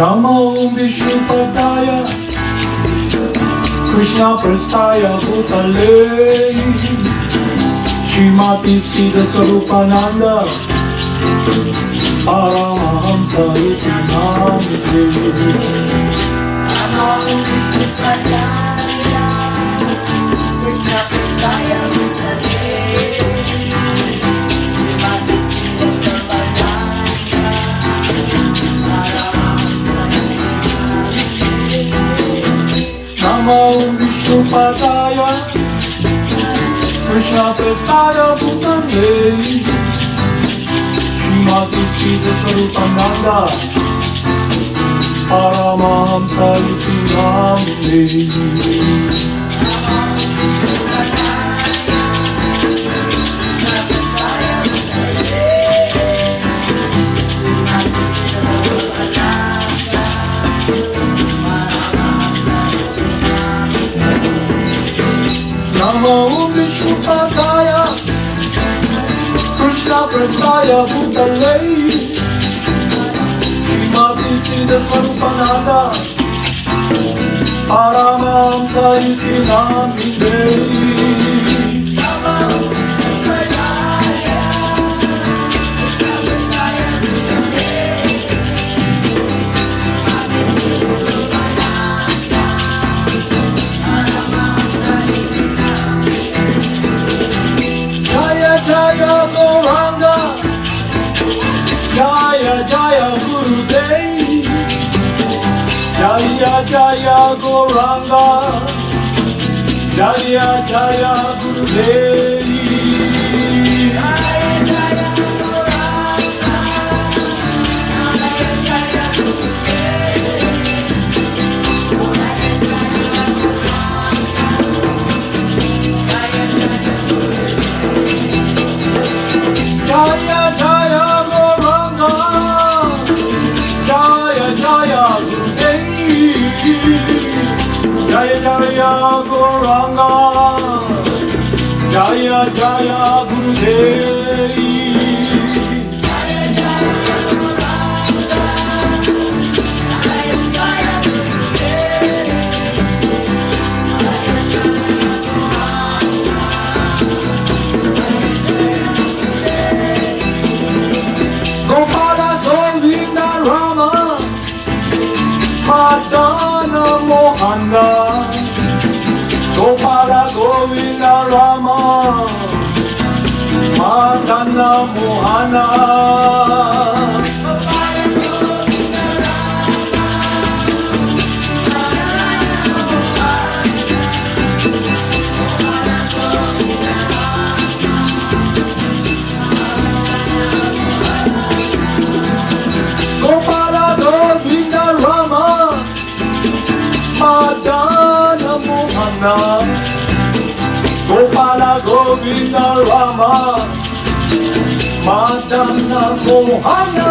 Namo Vishnupadaya Krishna Prastaya Bhutale Srimati Siddhaswarupananda Paramahamsa iti namite. Namo Vishnupadaya Krishna Prastaya Bhutale Srimati Siddhaswarupananda Namo Vishnupadaya Krishna Prastaya Bhutale Srimati Siddhaswarupananda Paramahamsa iti namite. Namo Vishnupadaya Krishna Prastaya Bhutale Srimati Siddhaswarupananda Paramahamsa iti namite. Jaya Jaya Gauranga Jaya Jaya Gurudev Jaya Jaya Gauranga Jaya Jaya Gurudev Jaya Jaya Gauranga Jaya Jaya Gurudev Jaya Jaya Gauranga Jaya Jaya Gurudev Gopala Govinda Rama Madana Mohana Gopala Govinda Rama Madana Mohana Gopala Govinda Rama Madana Mohana Gopala Govinda Rama Madana Mohana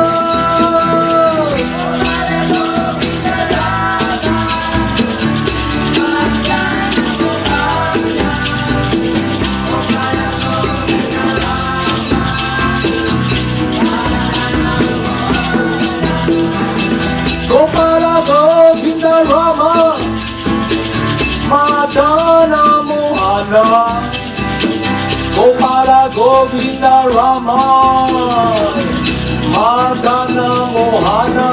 Gopala Govinda Rama Madana Mohana Gopala Govinda Rama Madana Mohana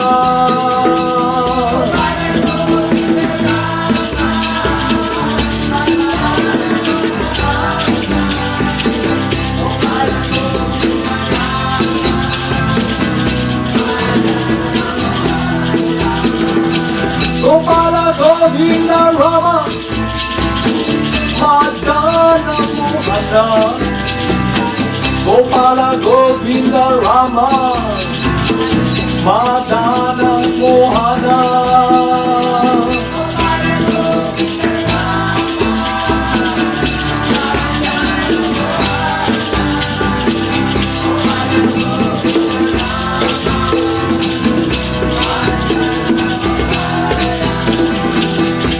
Gopala Govinda Rama Madana Mohana Gopala Govinda Rama Madana Mohana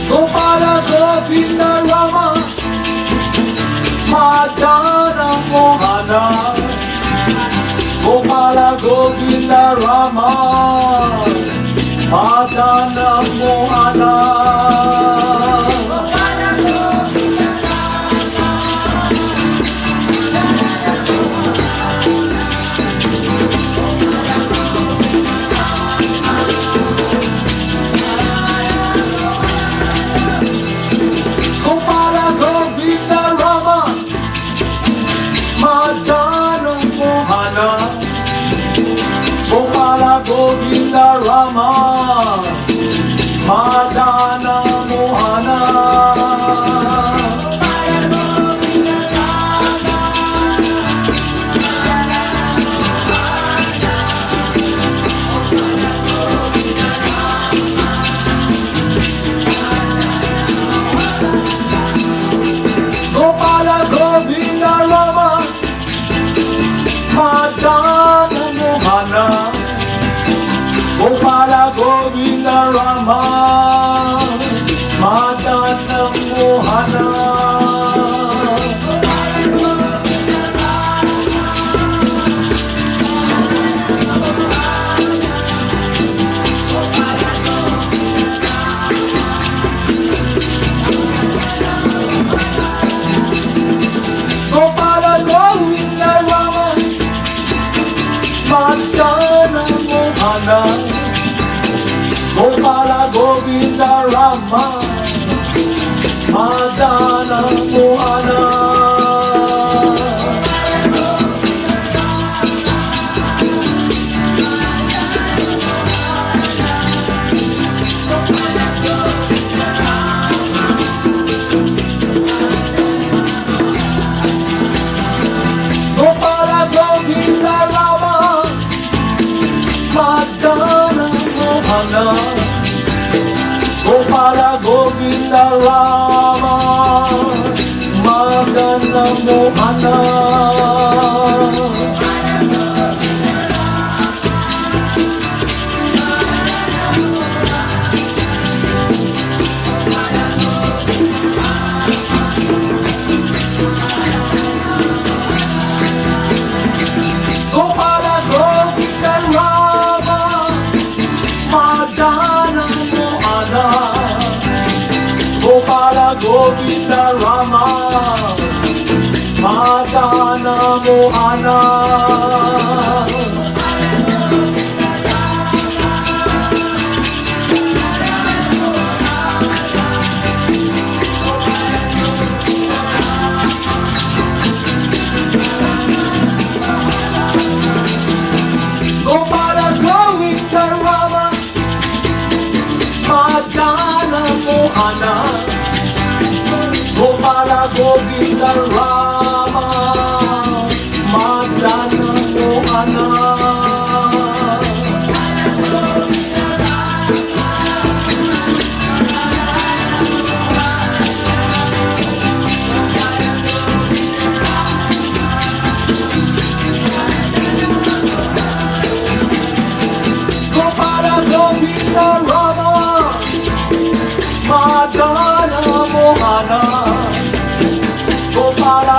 Gopala Govinda Rama Madana Mohana Gopala Govinda Rama Madana Mohana Gopala Govinda Rama Madana Mohana Gopala Govinda Rama Madana Mohana Gopala Govinda Rama Madana Mohana Gopala Govinda Rama Madana Mohana Gopala Govinda Rama Madana Mohana Gopala Govinda Rama Madana Mohana Gopala Govinda Rama Madana Mohana Gopala Govinda Rama Madana Mohana Gopala Govinda Rama Madana Mohana Gopala Govinda Rama Madana Mohana Gopala Govinda Rama Madana Mohana Gopala Govinda Rama Madana Mohana Gopala Govinda Rama Madana Mohana Gopala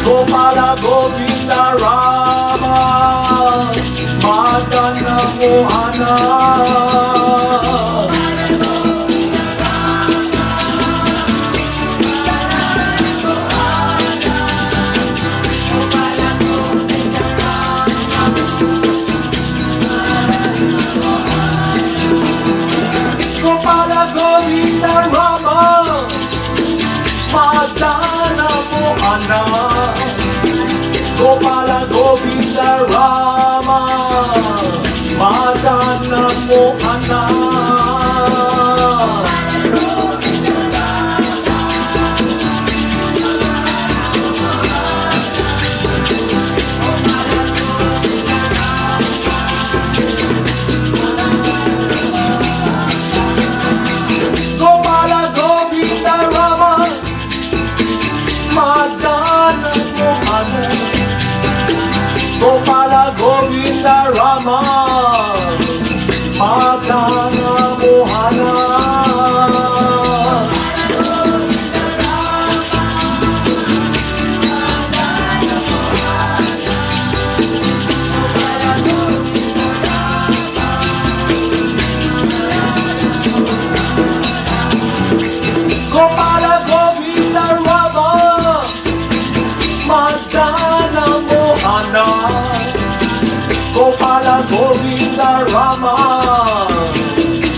Gopala Govinda Rama Madana Mohana Gopala Govinda Rama Madana Mohana Gopala Govinda Rama Madana Mohana Gopala Govinda Rama Madana Mohana Gopala Govinda Rama Madana Mohana Gopala Govinda Rama Madana Mohana Gopala Govinda Rama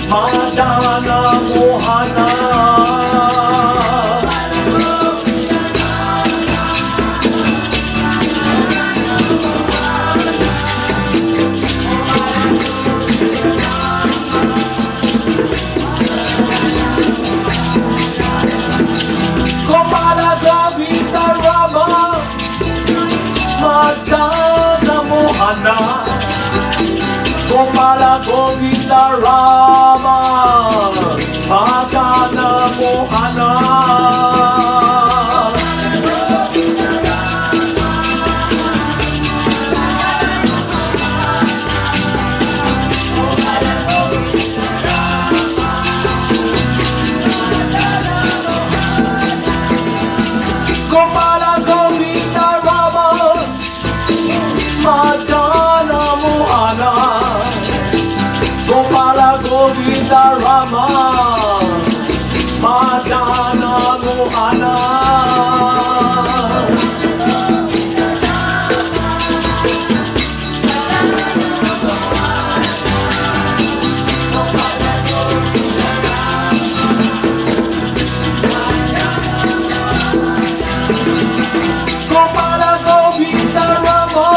Madana Mohana Gopala Govinda Rama Madana Mohana Gopala Govinda Rama Madana Mohana Gopala Govinda Rama Madana Mohana Gopala Govinda Rama Madana Mohana Gopala Govinda Rama Madana Mohana Gopala Govinda Rama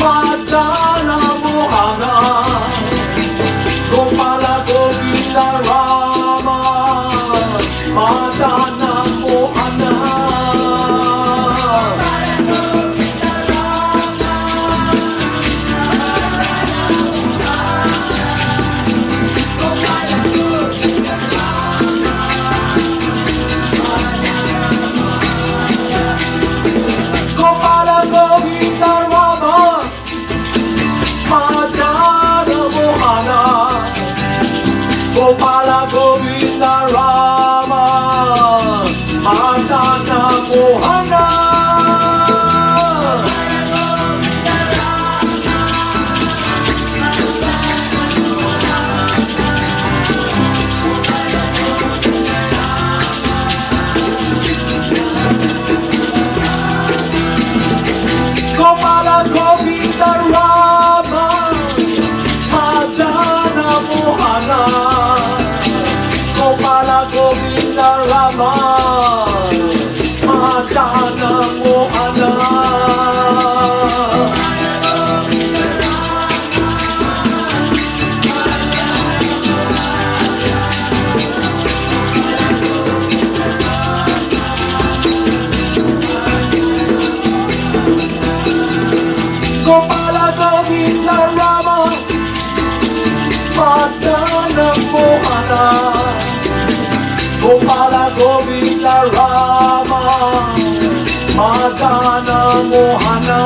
Madana Mohana Gopala Govinda Rama Madana Mohana Gopala Govinda Rama Madana Mohana Gopala Govinda Rama Madana Mohana Gopala Govinda Rama Madana Mohana Gopala Govinda Rama Madana Mohana Gopala Govinda Rama Madana Mohana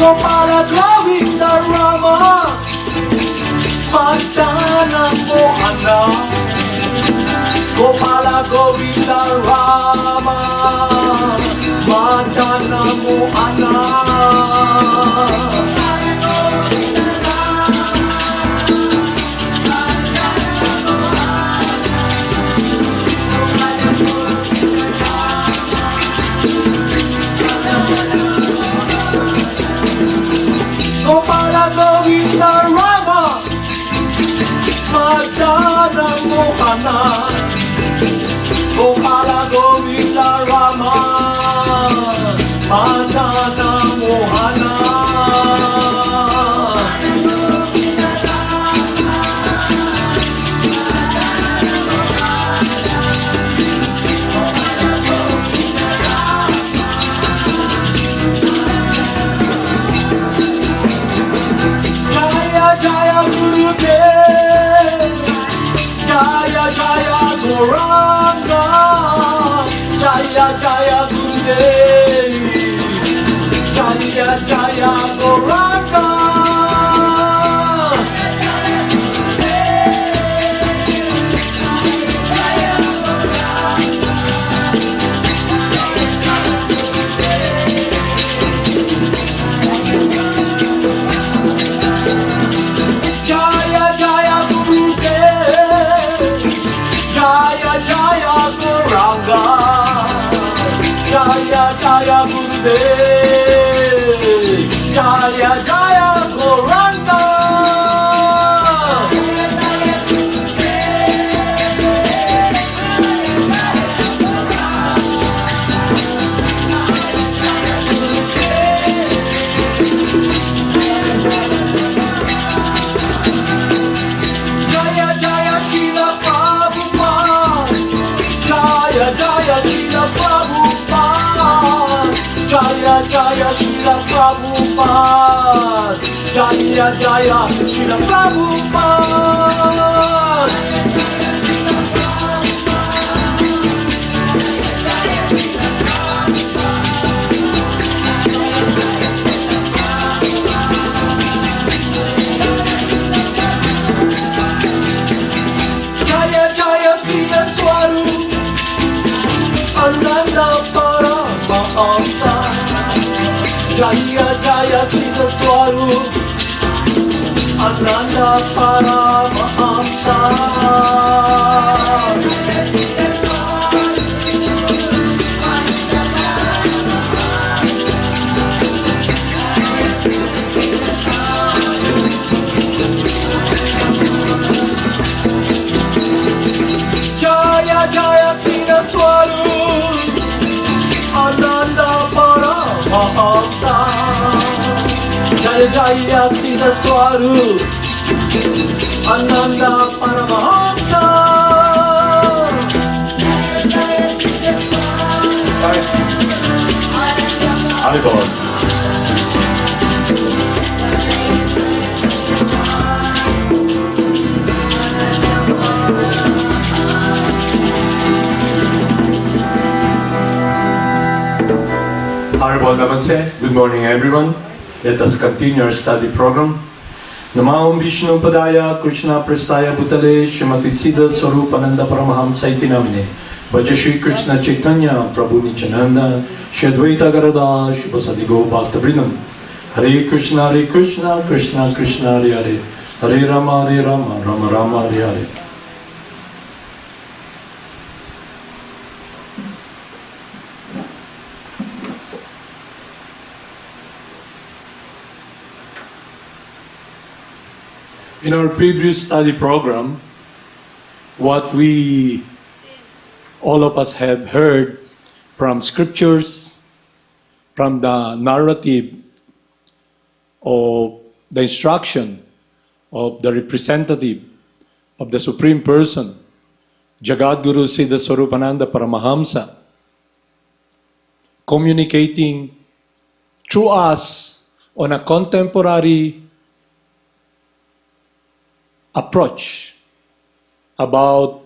Gopala Govinda Rama Madana Mohana Gopala Govinda Rama Madana Mohana Gopala Govinda Rama Madana Mohana Gopala Govinda Rama Madana Mohana Jaya Jaya Gurudev Jaya Jaya Gauranga Jaya Jaya Gurudev Jaya Jaya Gauranga Jaya Jaya Gurudev Jaya Jaya Gauranga Jaya Jaya Gurudev Jaya Jaya Gauranga Jaya Jaya Srila Prabhupada Jaya Jaya Srila Prabhupada Jaya Jaya Srila Prabhupada Jaya Jaya Srila Prabhupada Jaya Jaya Siddhaswarupananda Paramahamsa Jaya Jaya Siddhaswarupananda Paramahamsa Jaya Jaya Siddhaswarupananda Paramahamsa Jaya Jaya Siddhaswarupananda Paramahamsa Bhagavan. Honorable Namaste. Good morning, everyone. Let us continue our study program. Namaham Vishnu Padaya Krishna Prastaya Bhutale Srimati Siddhaswarupananda Paramahamsa iti namine Bhaja Shri Krishna Chaitanya Prabhu Nityananda Shri Advaita Gadadhar Shivasati Go Bhakta Vrindam Hare Krishna Krishna Krishna Hare Hare Hare Rama Rama Rama Hare Hare. In our previous study program, what we all of us have heard from scriptures, from the narrative of the instruction of the representative of the Supreme Person, Jagad Guru Siddhaswarupananda Paramahamsa, communicating through us on a contemporary approach about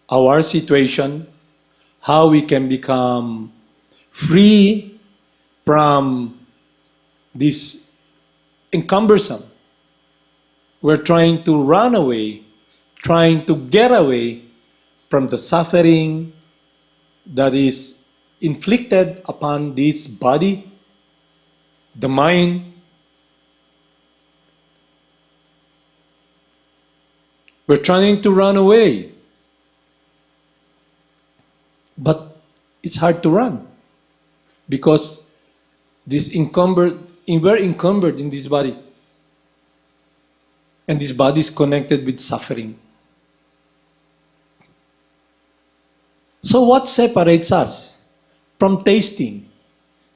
our situation, how we can become free from this cumbersome. We're trying to run away, trying to get away from the suffering that is inflicted upon this body, the mind. We're trying to run away, but it's hard to run because we're encumbered in this body, and this body is connected with suffering. So what separates us from tasting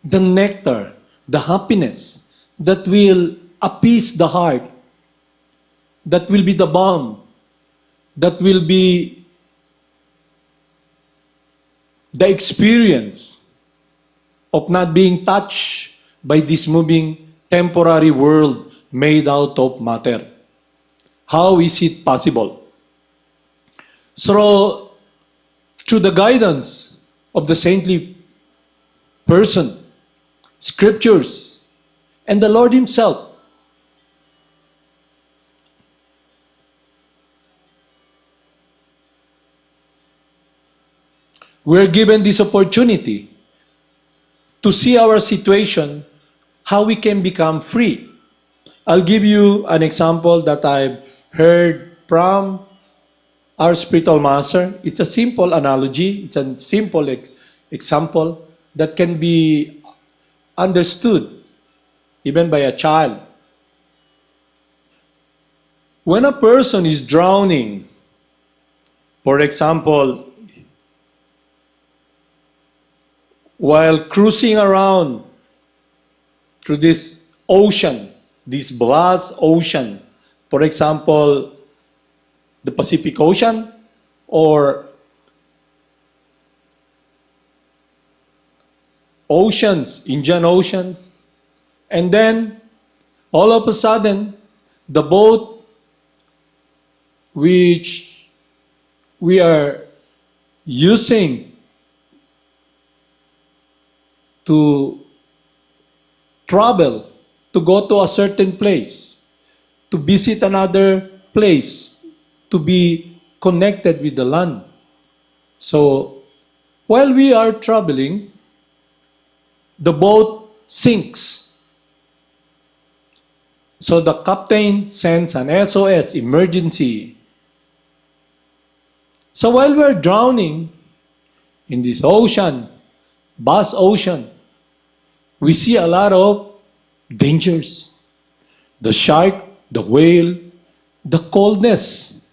the nectar, the happiness that will appease the heart, that will be the balm, that will be the experience of not being touched by this moving temporary world made out of matter? How is it possible? So, through the guidance of the saintly person, scriptures, and the Lord Himself, we're given this opportunity to see our situation, how we can become free. I'll give you an example that I've heard from our spiritual master. It's a simple analogy, it's a simple example that can be understood even by a child. When a person is drowning, for example, while cruising around through this ocean, this vast ocean, for example, the Pacific Ocean or oceans, Indian Oceans, and then all of a sudden, the boat which we are using to travel, to go to a certain place, to visit another place, to be connected with the land. So, while we are traveling, the boat sinks. So the captain sends an SOS, emergency. So while we're drowning in this ocean, vast ocean, we see a lot of dangers. The shark, the whale, the coldness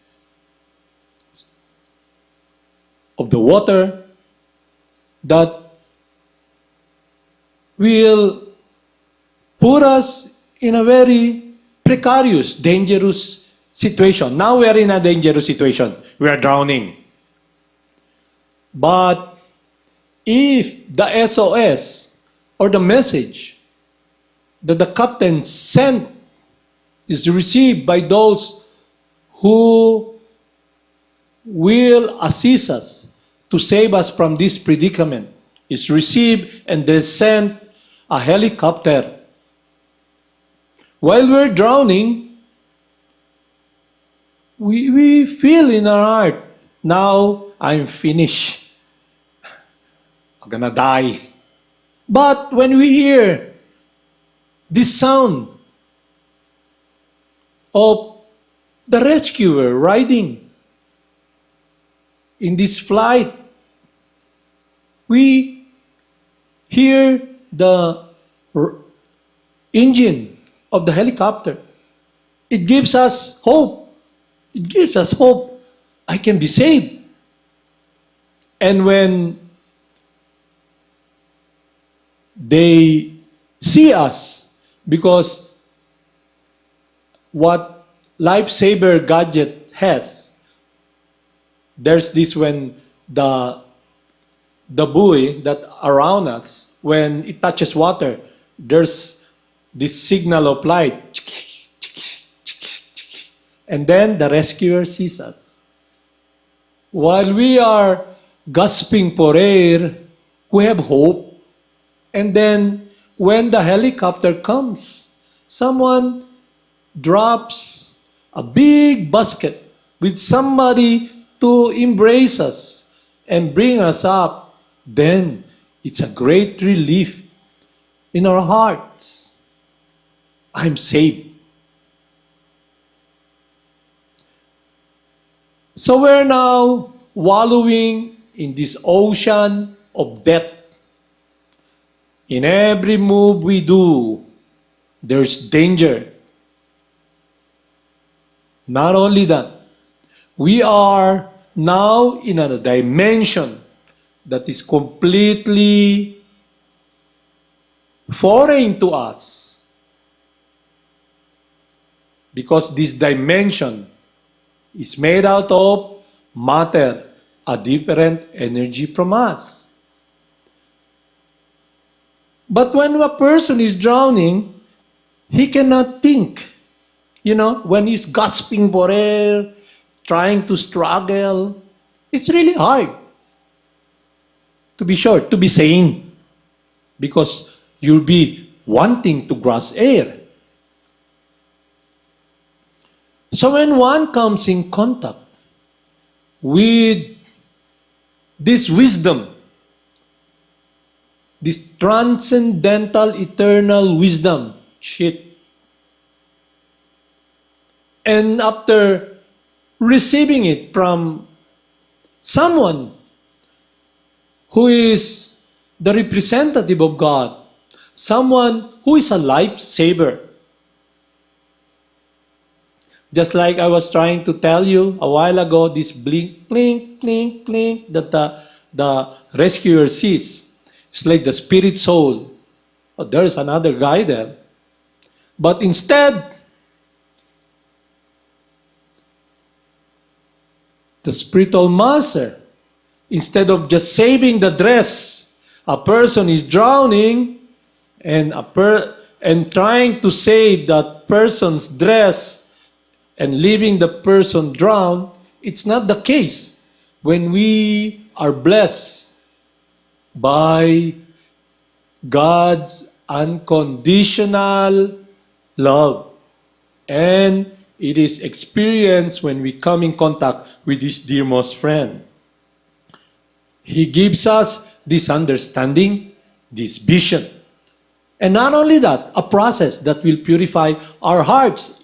of the water that will put us in a very precarious, dangerous situation. Now we are in a dangerous situation. We are drowning. But if the SOS or the message that the captain sent is received by those who will assist us to save us from this predicament, is received and they send a helicopter. While we're drowning, we feel in our heart, now I'm finished. I'm gonna die. But when we hear this sound of the rescuer riding in this flight, we hear the engine of the helicopter. It gives us hope. It gives us hope. I can be saved. And when they see us, because what lifesaver gadget has, there's this when the buoy that around us, when it touches water, there's this signal of light. And then the rescuer sees us. While we are gasping for air, we have hope. And then when the helicopter comes Someone drops a big basket with somebody to embrace us and bring us up, then it's a great relief in our hearts. I'm saved. So we're now wallowing in this ocean of death. In every move we do, there's danger. Not only that, we are now in a dimension that is completely foreign to us. Because this dimension is made out of matter, a different energy from us. But when a person is drowning, he cannot think. When he's gasping for air, trying to struggle, it's really hard to be sure, to be sane. Because you'll be wanting to grasp air. So when one comes in contact with this wisdom, this transcendental, eternal wisdom, and after receiving it from someone who is the representative of God, someone who is a lifesaver. Just like I was trying to tell you a while ago, this blink, blink, blink, blink that the rescuer sees. It's like the spirit soul. Oh, there's another guy there. But instead, the spiritual master, instead of just saving the dress, a person is drowning and trying to save that person's dress and leaving the person drown. It's not the case. When we are blessed by God's unconditional love, and it is experienced when we come in contact with His dearmost friend. He gives us this understanding, this vision. And not only that, a process that will purify our hearts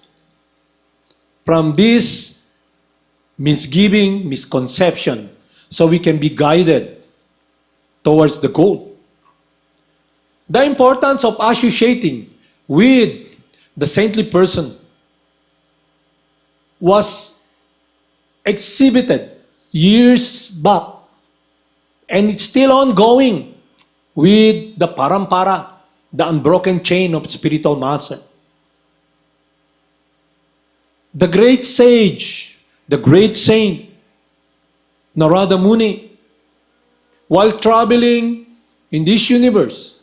from this misgiving, misconception, so we can be guided towards the goal. The importance of associating with the saintly person was exhibited years back, and it's still ongoing with the parampara, the unbroken chain of spiritual master. The great sage, the great saint, Narada Muni, while traveling in this universe,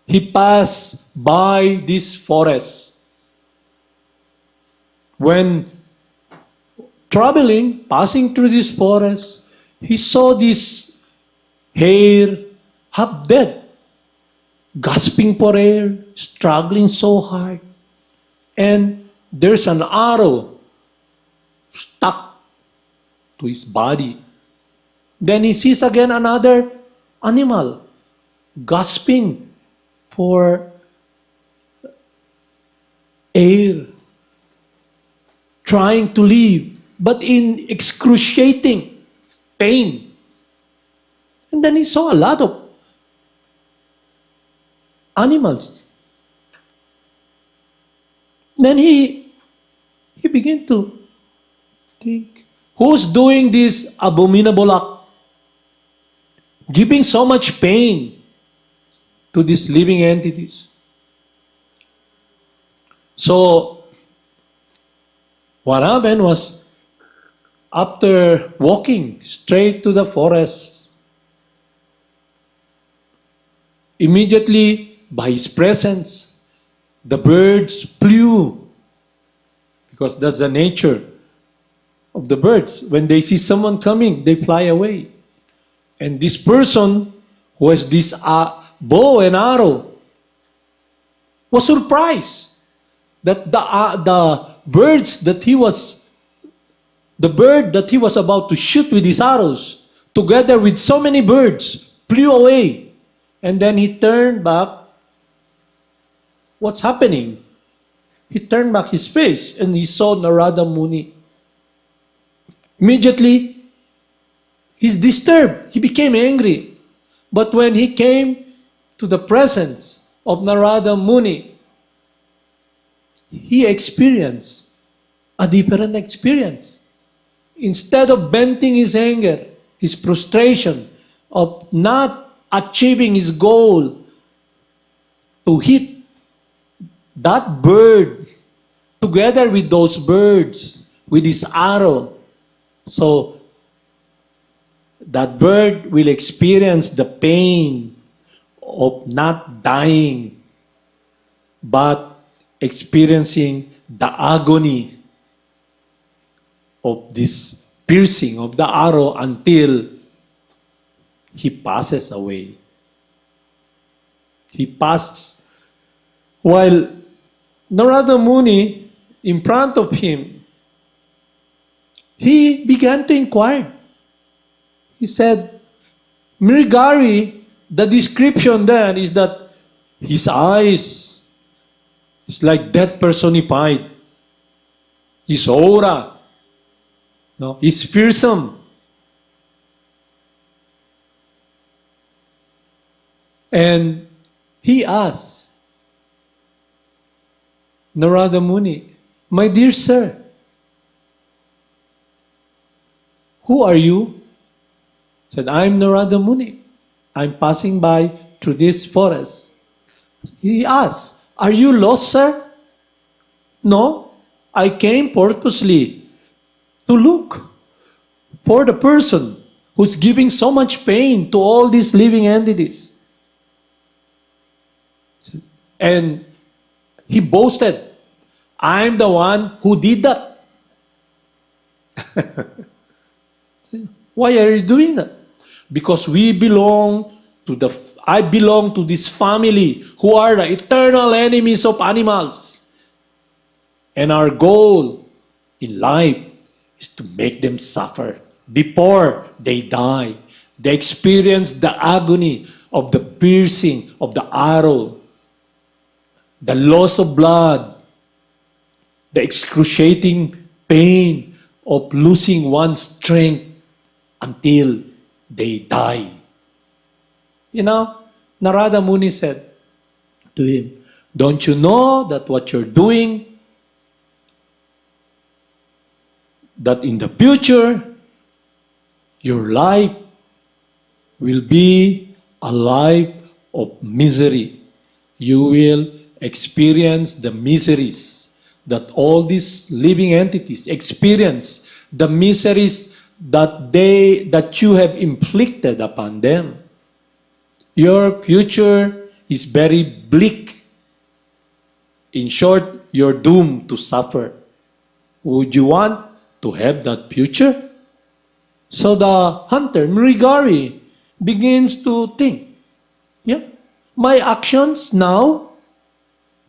he passed by this forest. When traveling, passing through this forest, he saw this hare half dead, gasping for air, struggling so hard. And there's an arrow stuck to his body. Then he sees again another animal gasping for air, trying to live, but in excruciating pain. And then he saw a lot of animals. Then he began to think, who's doing this abominable act? Giving so much pain to these living entities. So, what happened was, after walking straight to the forest, immediately by his presence, the birds flew, because that's the nature of the birds. When they see someone coming, they fly away. And this person who has this bow and arrow was surprised that the birds that he was, the bird that he was about to shoot with his arrows, together with so many birds, flew away. And then he turned back. What's happening? He turned back his face and he saw Narada Muni. Immediately, he's disturbed. He became angry. But when he came to the presence of Narada Muni, he experienced a different experience. Instead of venting his anger, his frustration of not achieving his goal to hit that bird together with those birds with his arrow, so that bird will experience the pain of not dying, but experiencing the agony of this piercing of the arrow until he passes away. He passed while Narada Muni, in front of him, he began to inquire. He said, Mrigari, the description then is that his eyes is like death personified. His aura, no, is fearsome. And he asked Narada Muni, my dear sir, who are you? He said, I'm Narada Muni. I'm passing by through this forest. He asked, are you lost, sir? No, I came purposely to look for the person who's giving so much pain to all these living entities. And he boasted, I'm the one who did that. Why are you doing that? Because I belong to this family who are the eternal enemies of animals. And our goal in life is to make them suffer before they die. They experience the agony of the piercing of the arrow, the loss of blood, the excruciating pain of losing one's strength until they die. You know, Narada Muni said to him, don't you know that what you're doing, that in the future, your life will be a life of misery. You will experience the miseries that all these living entities experience, the miseries that you have inflicted upon them. Your future is very bleak. In short, you're doomed to suffer. Would you want to have that future? So the hunter, Mrigari, begins to think, yeah, my actions now,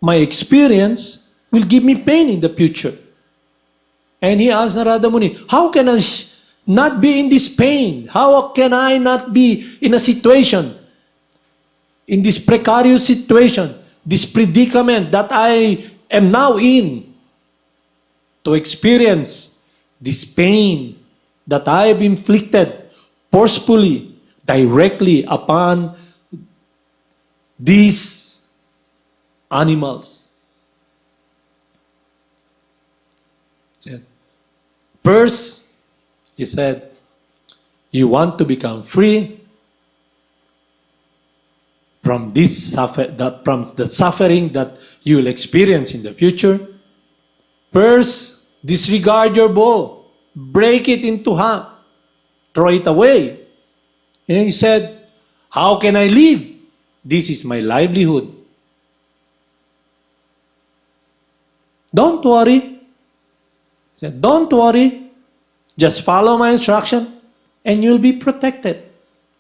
my experience will give me pain in the future. And he asked Narada Muni, how can I not be in this pain? How can I not be in a situation, in this precarious situation, this predicament that I am now in, to experience this pain that I have inflicted forcefully, directly upon these animals? First, he said, you want to become free from this from the suffering that you will experience in the future. First, disregard your bow, break it into half, throw it away. And he said, how can I live? This is my livelihood. Don't worry. He said, don't worry. Just follow my instruction and you'll be protected.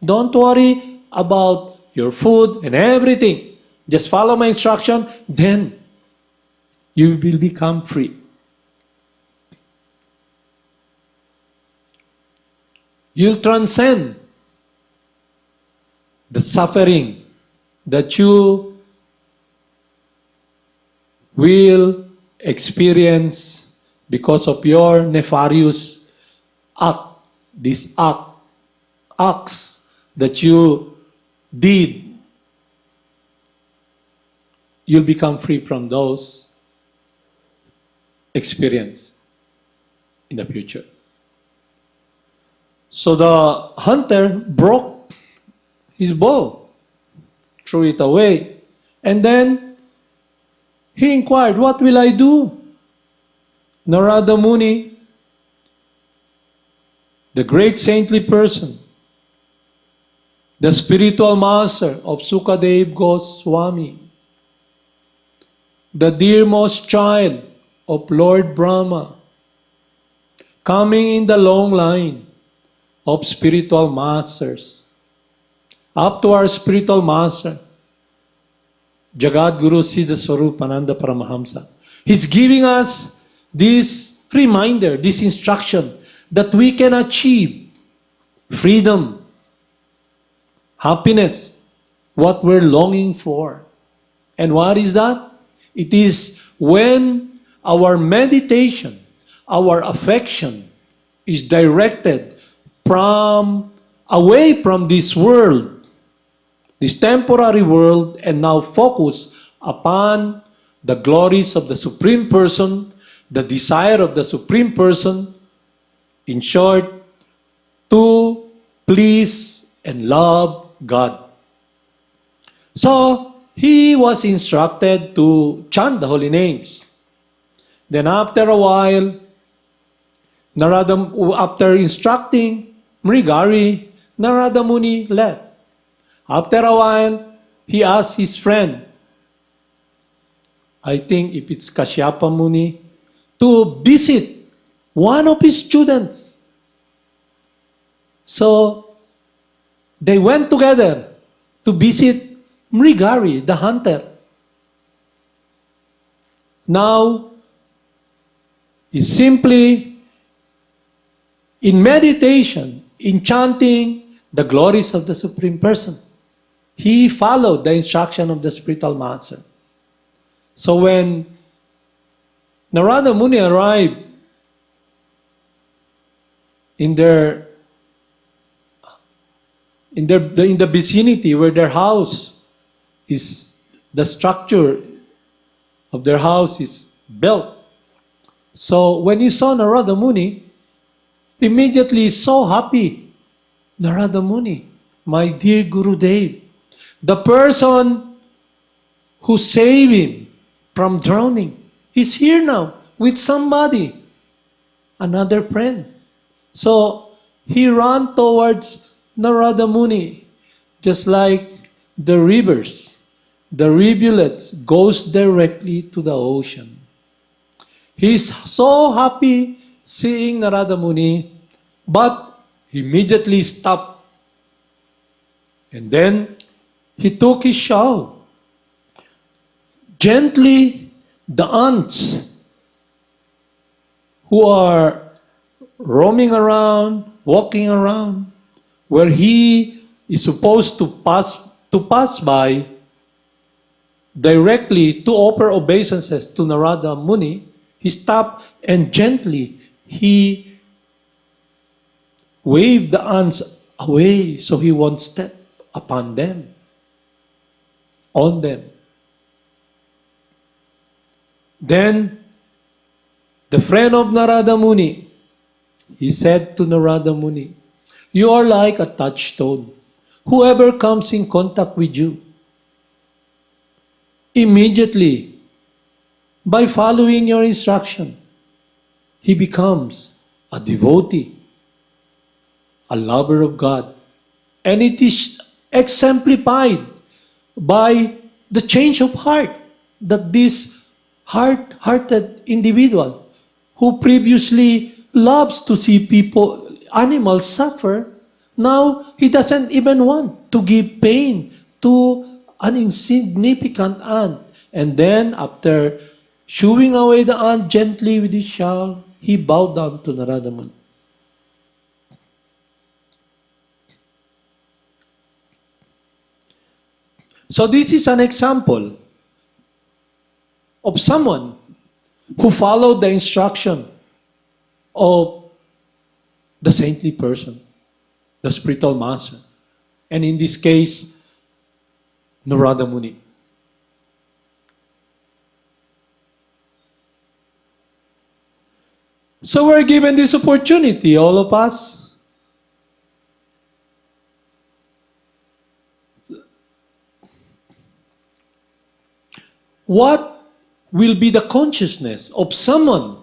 Don't worry about your food and everything. Just follow my instruction, then you will become free. You'll transcend the suffering that you will experience because of your nefarious act, these acts that you did. You'll become free from those experience in the future. So the hunter broke his bow, threw it away, and then he inquired, "What will I do?" Narada Muni, the great saintly person, the spiritual master of Sukadev Goswami, the dearmost child of Lord Brahma, coming in the long line of spiritual masters, up to our spiritual master, Jagad Guru Siddhaswarupananda Paramahamsa. He's giving us this reminder, this instruction that we can achieve freedom, happiness, what we're longing for. And what is that? It is when our meditation, our affection is directed from away from this world, this temporary world, and now focus upon the glories of the Supreme Person, the desire of the Supreme Person, in short, to please and love God. So, he was instructed to chant the holy names. Then after a while, after instructing Mrigari, Narada Muni left. After a while, he asked his friend, I think if it's Kashyapa Muni, to visit one of his students. So, they went together to visit Mrigari, the hunter. Now, it's simply in meditation, in chanting the glories of the Supreme Person. He followed the instruction of the spiritual master. So when Narada Muni arrived in the vicinity where their house is, the structure of their house is built. So when he saw Narada Muni, immediately so happy. Narada Muni, my dear Gurudev, the person who saved him from drowning is here now with somebody, another friend. So he ran towards Narada Muni, just like the rivers, the rivulets goes directly to the ocean. He's so happy seeing Narada Muni, but he immediately stopped. And then he took his shawl. Gently, the ants who are roaming around, walking around, where he is supposed to pass by directly to offer obeisances to Narada Muni, he stopped and gently he waved the ants away so he won't step upon them, on them. Then the friend of Narada Muni, he said to Narada Muni, you are like a touchstone. Whoever comes in contact with you, immediately, by following your instruction, he becomes a devotee, a lover of God. And it is exemplified by the change of heart that this heart-hearted individual who previously loves to see people, animals suffer, now he doesn't even want to give pain to an insignificant ant. And then, after shooing away the ant gently with his shawl, he bowed down to Narada Muni. So this is an example of someone who followed the instruction of the saintly person, the spiritual master, and in this case, Narada Muni. So we're given this opportunity, all of us. What will be the consciousness of someone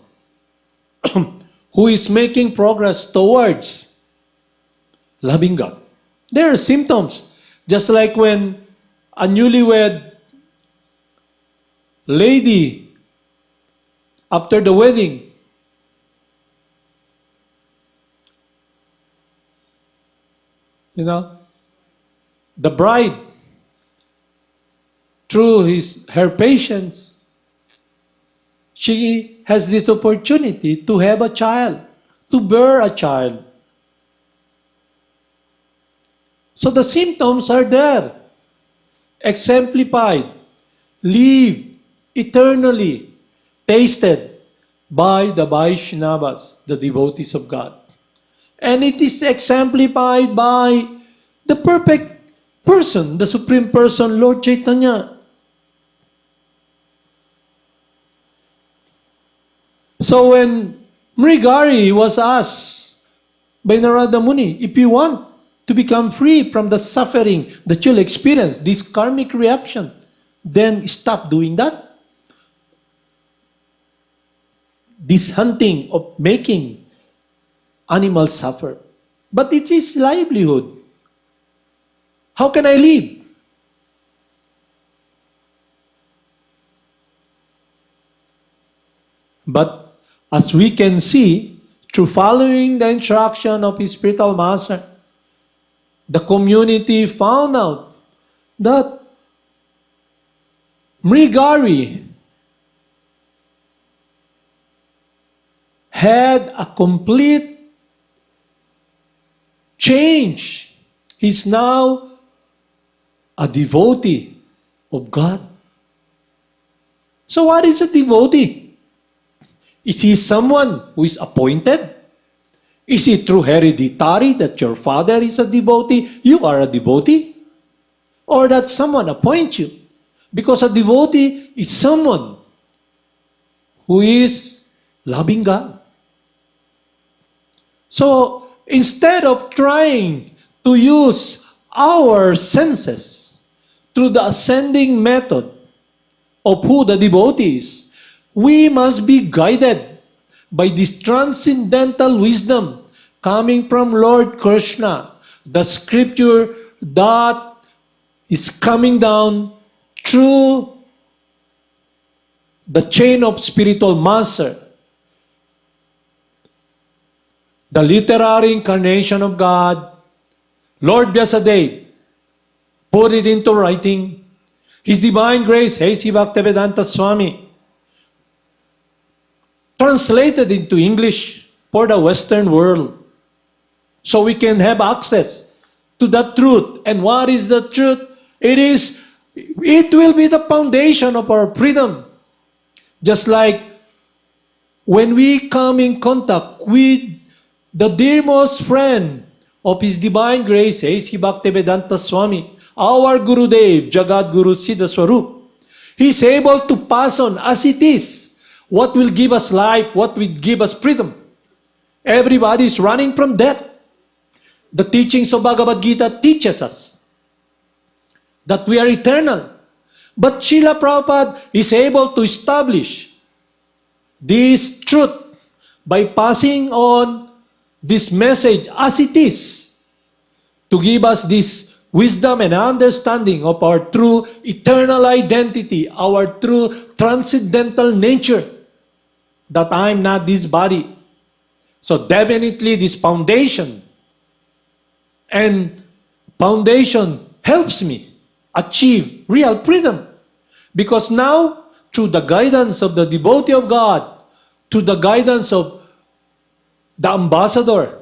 who is making progress towards loving God? There are symptoms, just like when a newlywed lady, after the wedding, the bride, through her patience, she has this opportunity to have a child, to bear a child. So the symptoms are there, exemplified, live eternally, tasted by the Vaishnavas, the devotees of God. And it is exemplified by the perfect person, the Supreme Person, Lord Chaitanya. So when Mrigari was asked by Narada Muni, if you want to become free from the suffering that you'll experience, this karmic reaction, then stop doing that. This hunting of making animals suffer. But it is livelihood. How can I live? But as we can see, through following the instruction of his spiritual master, the community found out that Mrigari had a complete change. He's now a devotee of God. So what is a devotee? Is he someone who is appointed? Is it through hereditary that your father is a devotee, you are a devotee? Or that someone appoints you? Because a devotee is someone who is loving God. So instead of trying to use our senses through the ascending method of who the devotee is, we must be guided by this transcendental wisdom coming from Lord Krishna, the scripture that is coming down through the chain of spiritual master, the literary incarnation of God, Lord Vyasadeva, put it into writing. His Divine Grace, H.C. Bhaktivedanta Swami, translated into English for the Western world, so we can have access to the truth. And what is the truth? It will be the foundation of our freedom. Just like when we come in contact with the dearmost friend of His Divine Grace, H.C. Bhaktivedanta Swami, our Gurudev, Jagad Guru Siddhaswarupananda, he is able to pass on as it is what will give us life, what will give us freedom. Everybody is running from death. The teachings of Bhagavad Gita teaches us that we are eternal. But Srila Prabhupada is able to establish this truth by passing on this message as it is, to give us this wisdom and understanding of our true eternal identity, our true transcendental nature, that I am not this body. So definitely this foundation helps me achieve real freedom. Because now, through the guidance of the devotee of God, through the guidance of the ambassador,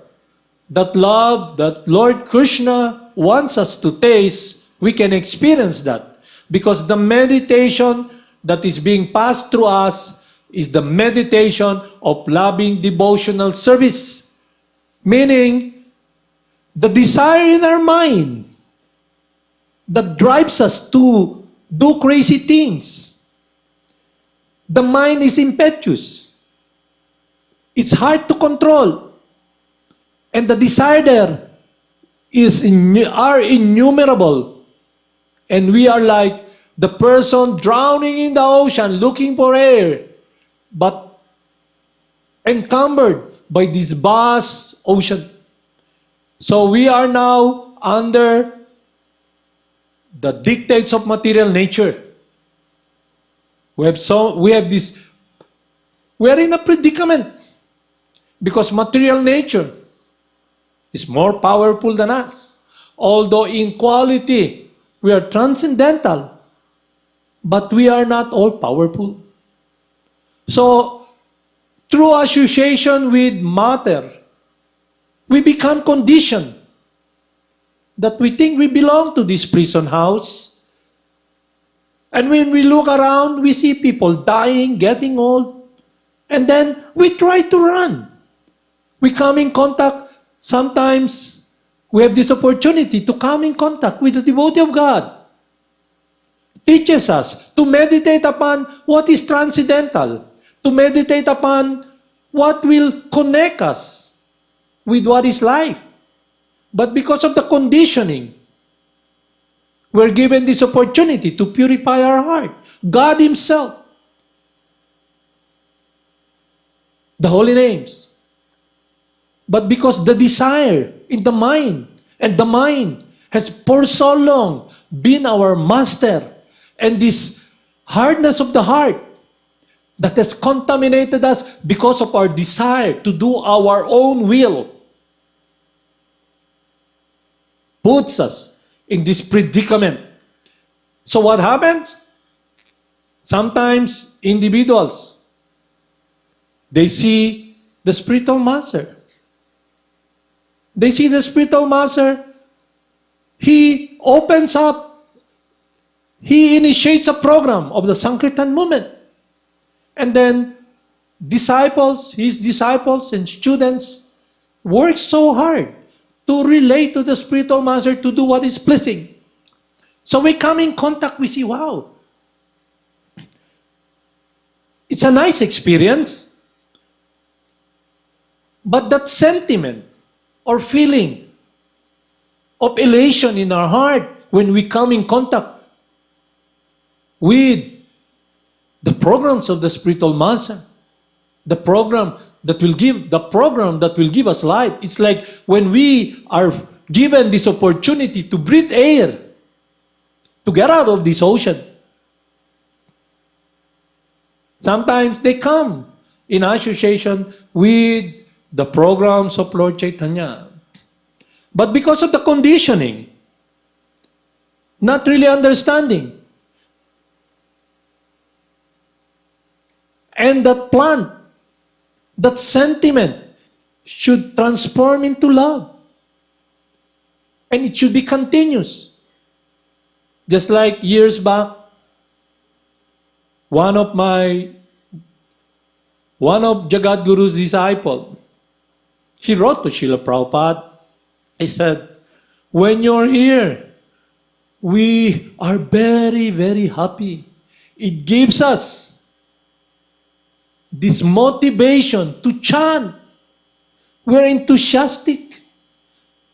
that love that Lord Krishna wants us to taste, we can experience that. Because the meditation that is being passed through us is the meditation of loving devotional service. Meaning, the desire in our mind that drives us to do crazy things. The mind is impetuous. It's hard to control. And the desire there are innumerable. And we are like the person drowning in the ocean looking for air, but encumbered by this vast ocean. So we are now under the dictates of material nature. We are in a predicament because material nature is more powerful than us. Although in quality, we are transcendental, but we are not all powerful. So, through association with matter, we become conditioned that we think we belong to this prison house. And when we look around, we see people dying, getting old, and then we try to run. We come in contact. Sometimes we have this opportunity to come in contact with the devotee of God. Teaches us to meditate upon what is transcendental, to meditate upon what will connect us with what is life. But because of the conditioning, we're given this opportunity to purify our heart. God Himself, the holy names. But because the desire in the mind, and the mind has for so long been our master, and this hardness of the heart that has contaminated us because of our desire to do our own will, puts us in this predicament. So what happens? Sometimes individuals, they see the spiritual master. They see the spiritual master. He opens up. He initiates a program of the Sankirtan movement. And then his disciples and students work so hard to relate to the spiritual master to do what is pleasing. So we come in contact, we see, wow, it's a nice experience. But that sentiment or feeling of elation in our heart when we come in contact with the programs of the spiritual master, the program that will give us life. It's like when we are given this opportunity to breathe air, to get out of this ocean. Sometimes they come in association with the programs of Lord Chaitanya. But because of the conditioning, not really understanding, and that plant, that sentiment should transform into love. And it should be continuous. Just like years back, one of Jagad Guru's disciple, he wrote to Srila Prabhupada. He said, when you're here, we are very, very happy. It gives us this motivation to chant. We're enthusiastic.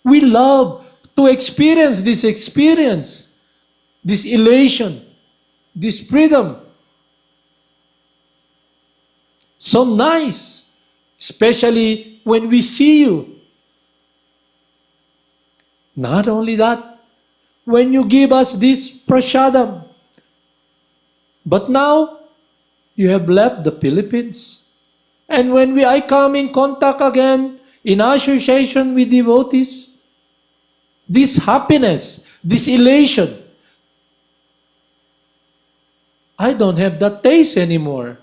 We love to experience, this elation, this freedom. So nice, especially when we see you. Not only that, when you give us this prasadam, but now you have left the Philippines. And when I come in contact again, in association with devotees, this happiness, this elation, I don't have that taste anymore.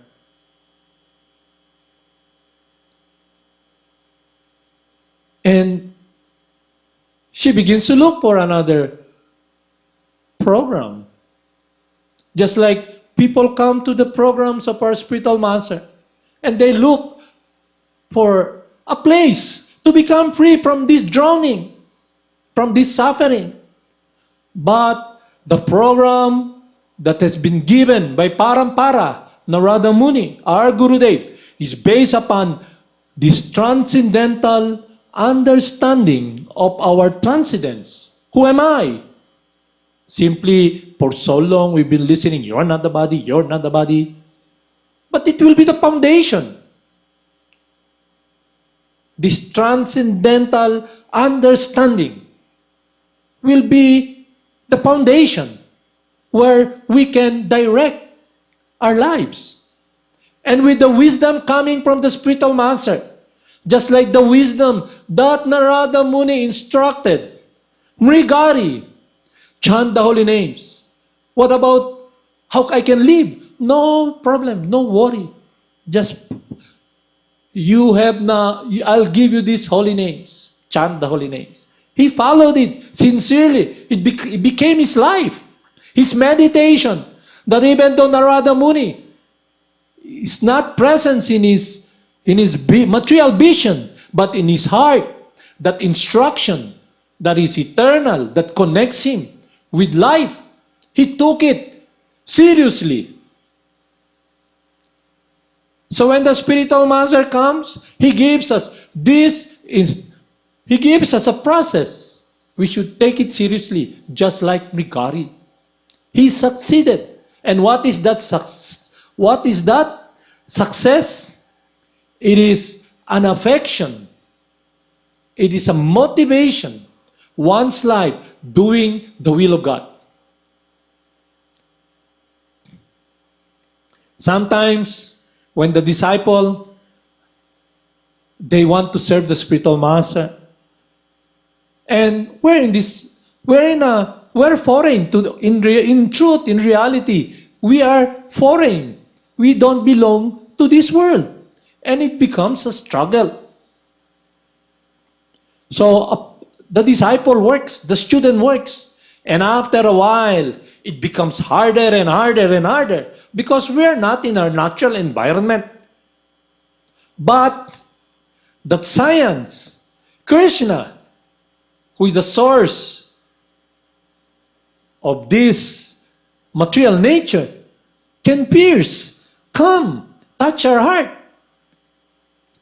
And she begins to look for another program. Just like people come to the programs of our spiritual master and they look for a place to become free from this drowning, from this suffering. But the program that has been given by Parampara, Narada Muni, our Gurudev, is based upon this transcendental understanding of our transcendence. Who am I? Simply, for so long we've been listening, you're not the body, you're not the body. But it will be the foundation. This transcendental understanding will be the foundation where we can direct our lives. And with the wisdom coming from the spiritual master, just like the wisdom that Narada Muni instructed, Mrigari, chant the holy names. What about how I can live? No problem, no worry. Just I'll give you these holy names. Chant the holy names. He followed it sincerely. It became his life, his meditation. That even though Narada Muni is not present in his material vision, but in his heart, that instruction that is eternal, that connects him with life, he took it seriously. So when the spiritual master comes, he gives us a process. We should take it seriously, just like Mrigari. He succeeded. And what is that success? What is that success? It is an affection. It is a motivation. One's life doing the will of God. Sometimes, when the disciple, they want to serve the spiritual master, and we're foreign to in truth, in reality, we are foreign. We don't belong to this world, and it becomes a struggle. So the disciple works, the student works, and after a while, it becomes harder and harder and harder because we are not in our natural environment. But that science, Krishna, who is the source of this material nature, can pierce, come, touch our heart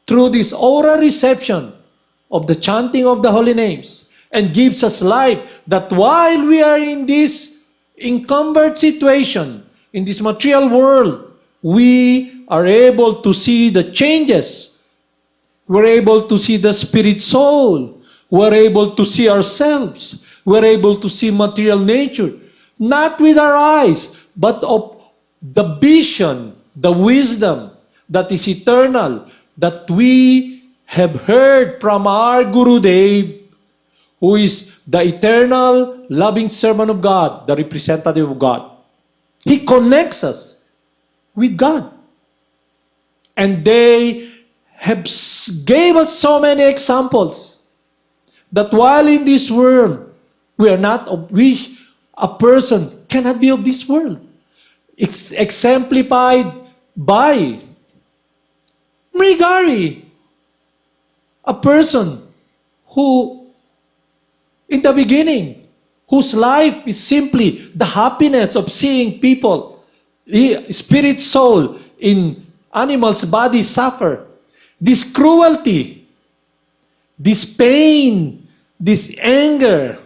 through this aura reception of the chanting of the holy names, and gives us life, that while we are in this encumbered situation, in this material world, we are able to see the changes. We're able to see the spirit soul. We're able to see ourselves. We're able to see material nature, not with our eyes, but of the vision, the wisdom that is eternal, that we have heard from our Gurudev, who is the eternal loving servant of God, the representative of God. He connects us with God. And they gave us so many examples that while in this world, we are not of which a person cannot be of this world. It's exemplified by Mrigari, a person who, in the beginning, whose life is simply the happiness of seeing people, spirit, soul, in animals' bodies suffer. This cruelty, this pain, this anger,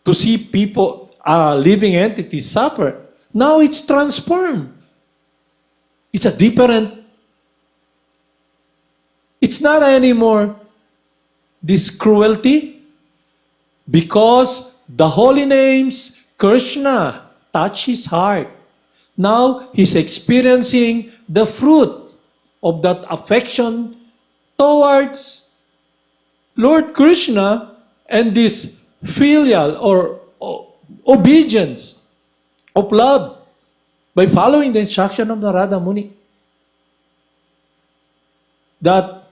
to see people, living entities suffer. Now it's transformed. It's a different. It's not anymore this cruelty, because the holy names, Krishna, touch his heart. Now he's experiencing the fruit of that affection towards Lord Krishna, and this filial or obedience, of love, by following the instruction of Narada Muni, that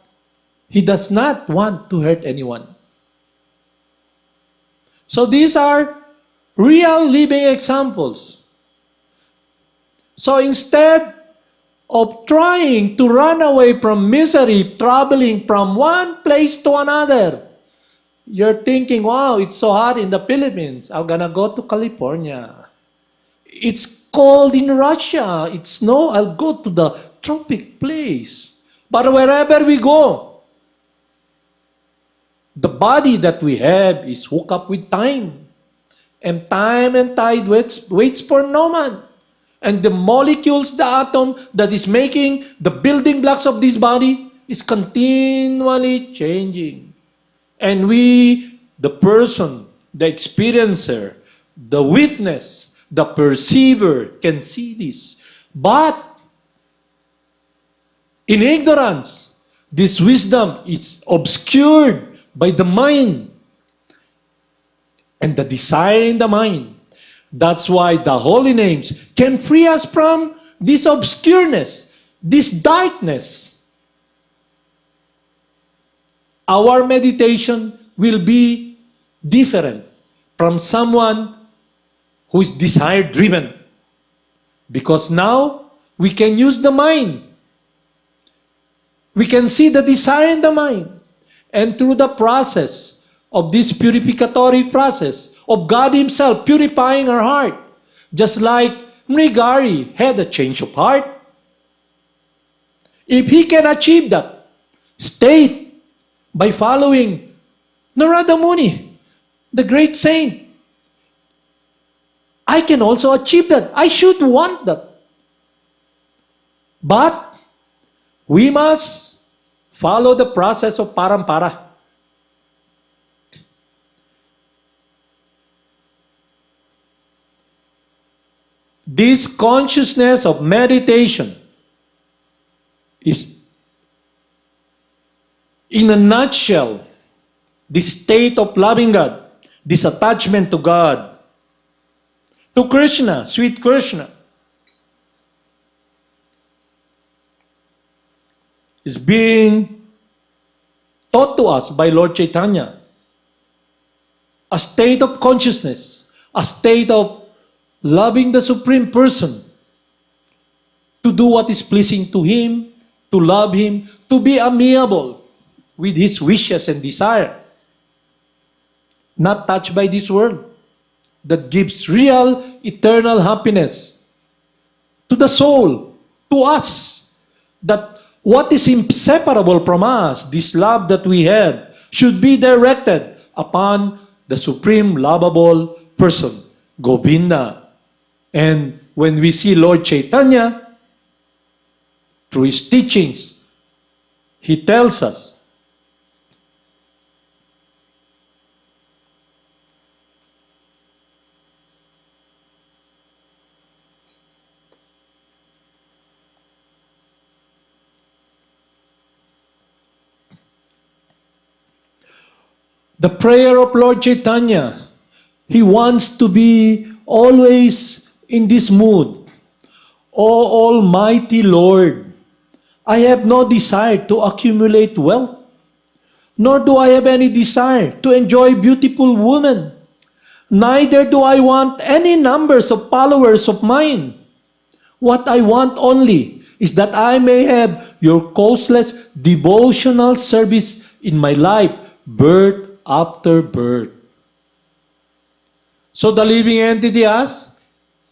he does not want to hurt anyone. So these are real living examples. So instead of trying to run away from misery, traveling from one place to another, you're thinking, wow, it's so hot in the Philippines. I'm gonna go to California. It's cold in Russia. It's snow. I'll go to the tropic place. But wherever we go, the body that we have is hooked up with time. And time and tide waits for no man. And the molecules, the atom that is making the building blocks of this body is continually changing. And we, the person, the experiencer, the witness, the perceiver, can see this. But in ignorance, this wisdom is obscured by the mind and the desire in the mind. That's why the holy names can free us from this obscureness, this darkness. Our meditation will be different from someone who is desire-driven. Because now, we can use the mind. We can see the desire in the mind. And through the process of this purificatory process of God Himself purifying our heart, just like Mrigari had a change of heart. If he can achieve that state by following Narada Muni, the great saint, I can also achieve that. I should want that. But we must follow the process of parampara. This consciousness of meditation is, in a nutshell, this state of loving God, this attachment to God, to Krishna, sweet Krishna, is being taught to us by Lord Chaitanya. A state of consciousness, a state of loving the Supreme Person, to do what is pleasing to Him, to love Him, to be amiable with His wishes and desire, not touched by this world, that gives real, eternal happiness to the soul, to us, that what is inseparable from us, this love that we have, should be directed upon the Supreme Lovable Person, Govinda. And when we see Lord Chaitanya, through his teachings, he tells us, the prayer of Lord Chaitanya, he wants to be always in this mood. O Almighty Lord, I have no desire to accumulate wealth, nor do I have any desire to enjoy beautiful women. Neither do I want any numbers of followers of mine. What I want only is that I may have your causeless devotional service in my life, birth after birth. So the living entity asks,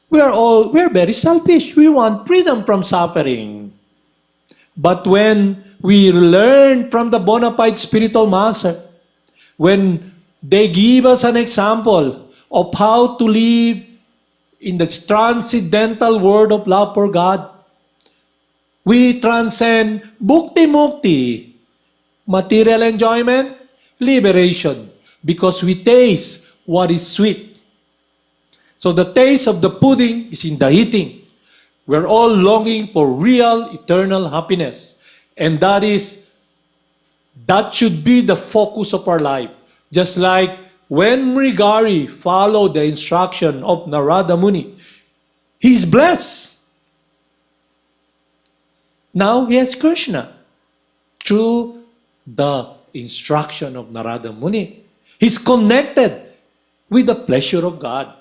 we're very selfish. We want freedom from suffering. But when we learn from the bona fide spiritual master, when they give us an example of how to live in the transcendental world of love for God, we transcend bhukti mukti, material enjoyment, liberation, because we taste what is sweet. So the taste of the pudding is in the eating. We're all longing for real, eternal happiness. And that should be the focus of our life. Just like when Mrigari followed the instruction of Narada Muni, he's blessed. Now he has Krishna through the instruction of Narada Muni. He's connected with the pleasure of God.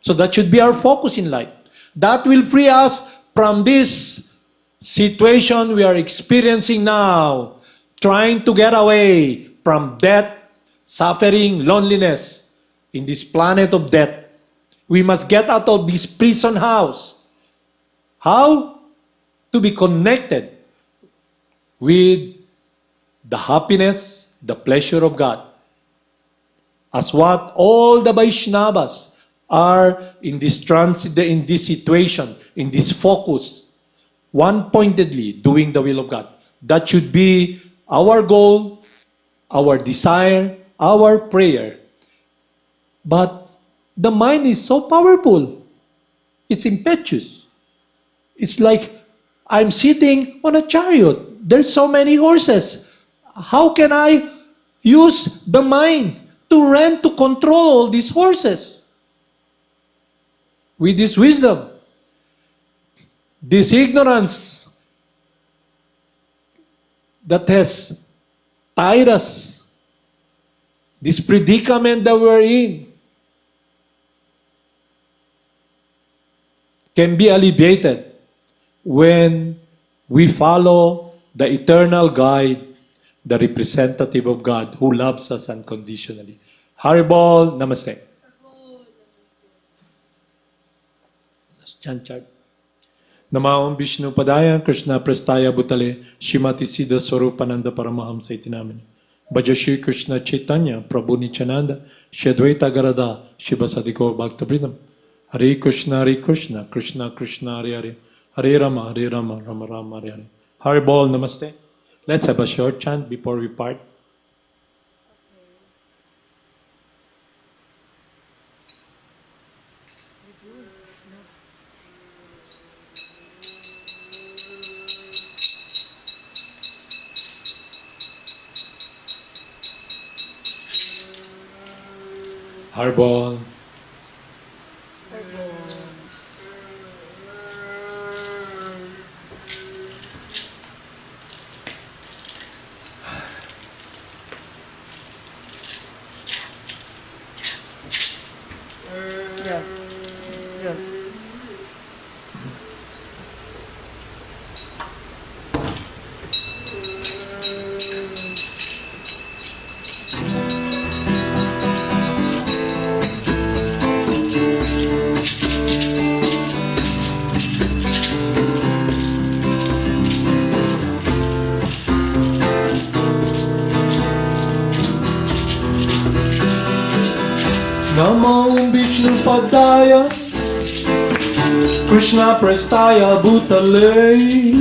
So that should be our focus in life. That will free us from this situation we are experiencing now, trying to get away from death, suffering, loneliness in this planet of death. We must get out of this prison house. How? To be connected with the happiness, the pleasure of God. As what all the Vaishnavas are in this transit, in this situation, in this focus, one-pointedly doing the will of God. That should be our goal, our desire, our prayer. But the mind is so powerful. It's impetuous. It's like I'm sitting on a chariot. There's so many horses. How can I use the mind to run, to control all these horses? With this wisdom, this ignorance that has tied us, this predicament that we're in, can be alleviated when we follow the eternal guide, the representative of God who loves us unconditionally. Haribol, Namaste. Chant. Namaon Vishnu Padaya, Krishna Prestaya Bhutale, Shrimati Siddhaswarupananda Paramahamsa iti namine. Bhaja Shri Krishna Chaitanya, Prabhu Nityananda, Shri Advaita Gadadhar, Shivasati Gaur Bhakta-vrinda. Hare Krishna, Krishna Krishna, Hare Hare, Hare Rama, Rama Rama, Hare Hare. Haribol, Namaste. Let's have a short chant before we part. Haribol. Namo Vishnu Padaya, Krishna Prestaya Bhutale,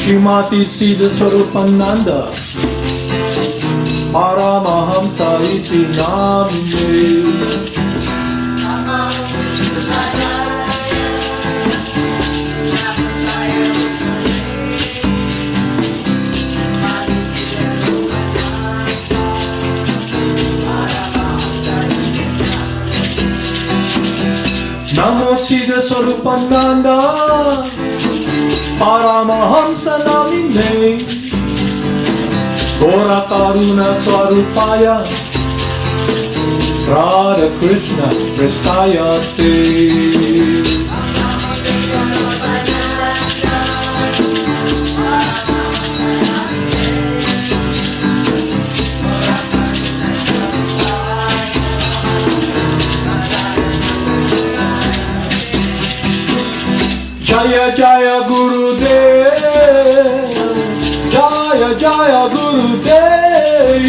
Shrimati Siddhaswarupananda, Paramahamsa iti namine. Namo Siddhaswarupananda, Paramahamsa namine, Gora Karuna Swarupaya, Radha Krishna Prestaya te. Jaya Jaya Gurudev, Jaya Jaya Gurudev,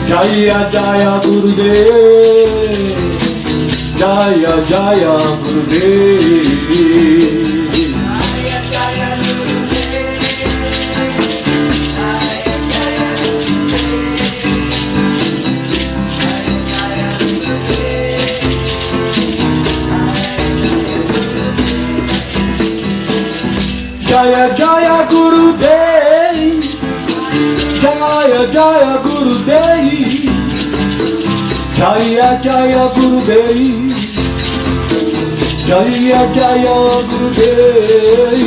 Jaya Jaya Gurudev, Jaya Jaya Gurudev. Jaya Jaya Gurudev, Jaya Jaya Jaya Gurudev, Jaya Jaya Gurudev, Jaya Jaya Gurudev.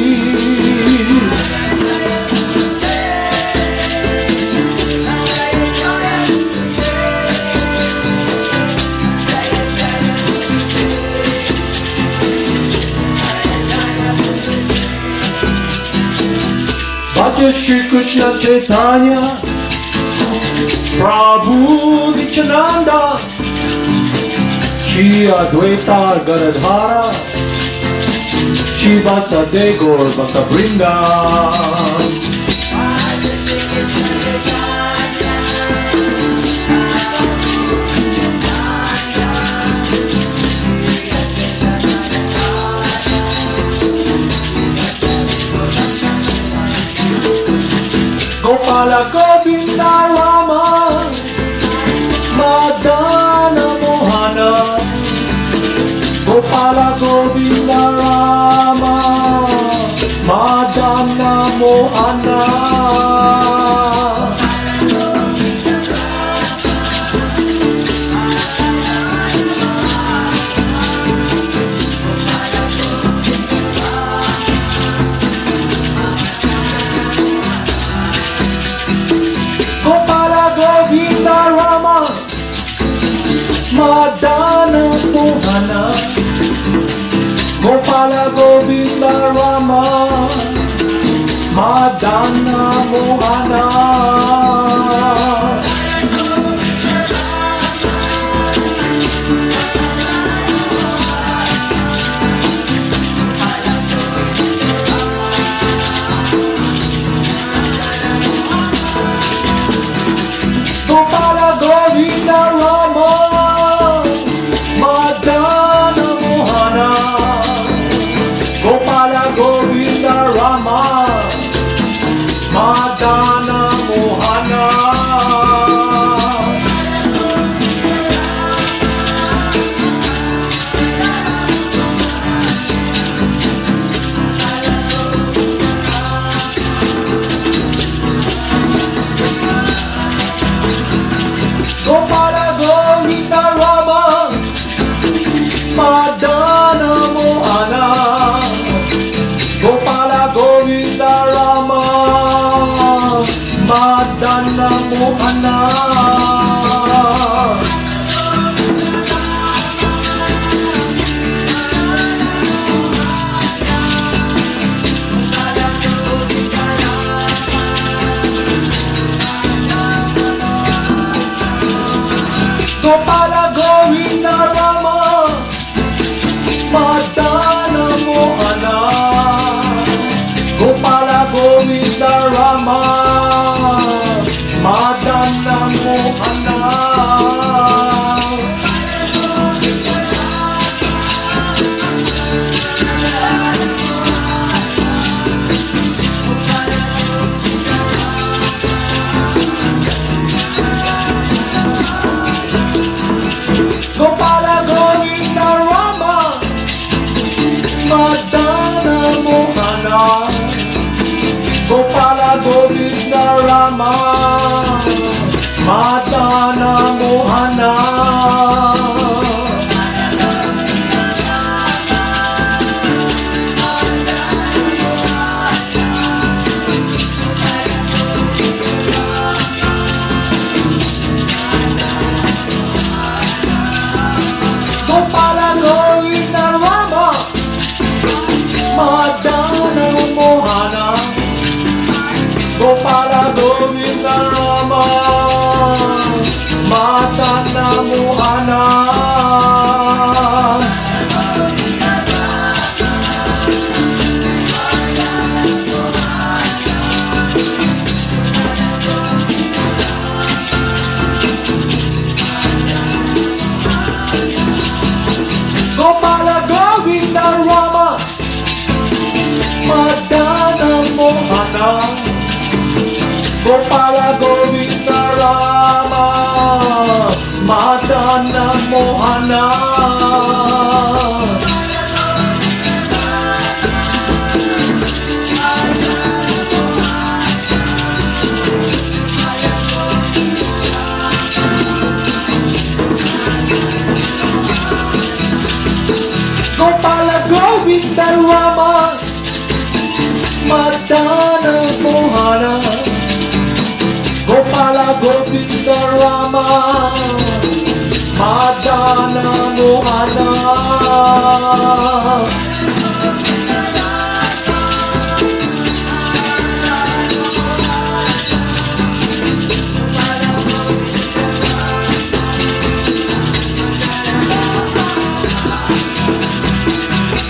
Bhaja Shri Krishna Chaitanya, Prabhu Nityananda, Shri Advaita Garadhara, Shri Vasade Gaur Bhakta Vrinda. Gopala Govinda Rama, Madana Mohana, Gopala Govinda Rama, Madana Mohana. Madana Mohana, Gopala Govinda Rama, Madana Mohana. Gopala Govinda Rama, Madana Mohana, Gopala Govinda Rama, Madana Mohana. Gopala Govinda Rama, Madana Mohana, Gopala Govinda Rama, Madana Mohana. Gopala Govinda Rama, Madana Mohana, Gopala Govinda Rama, Madana Mohana. Gopala Govinda Rama, Madana Mohana, Gopala Govinda Rama, Madana Mohana. Gopala Govinda Rama, Madana Mohana, Gopala Govinda Rama, Madana Mohana. Gopala Govinda Rama, Madana Mohana, Gopala Govinda Rama, Madana Mohana. Govinda Rama Madana Mohana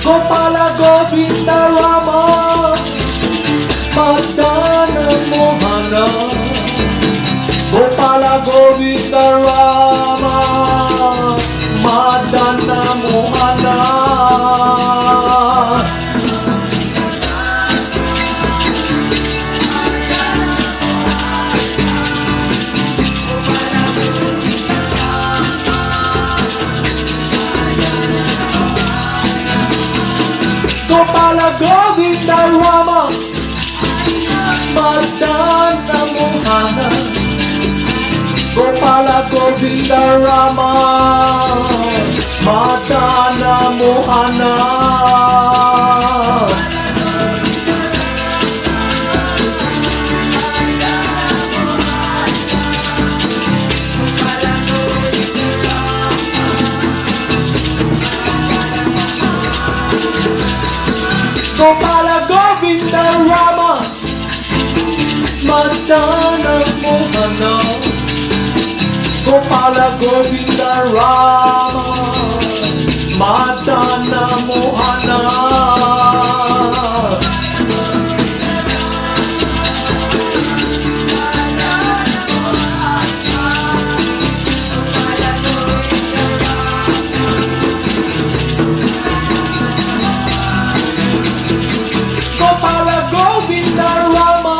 Gopala Govinda Rama Madana Mohana Gopala Govinda Rama Madana Mohana Gopala Govinda Rama Madana Mohana Gopala Govinda Rama Madana Mohana Gopala Govinda Rama Madana Mohana Gopala Govinda Rama Madana Mohana Gopala Govinda Rama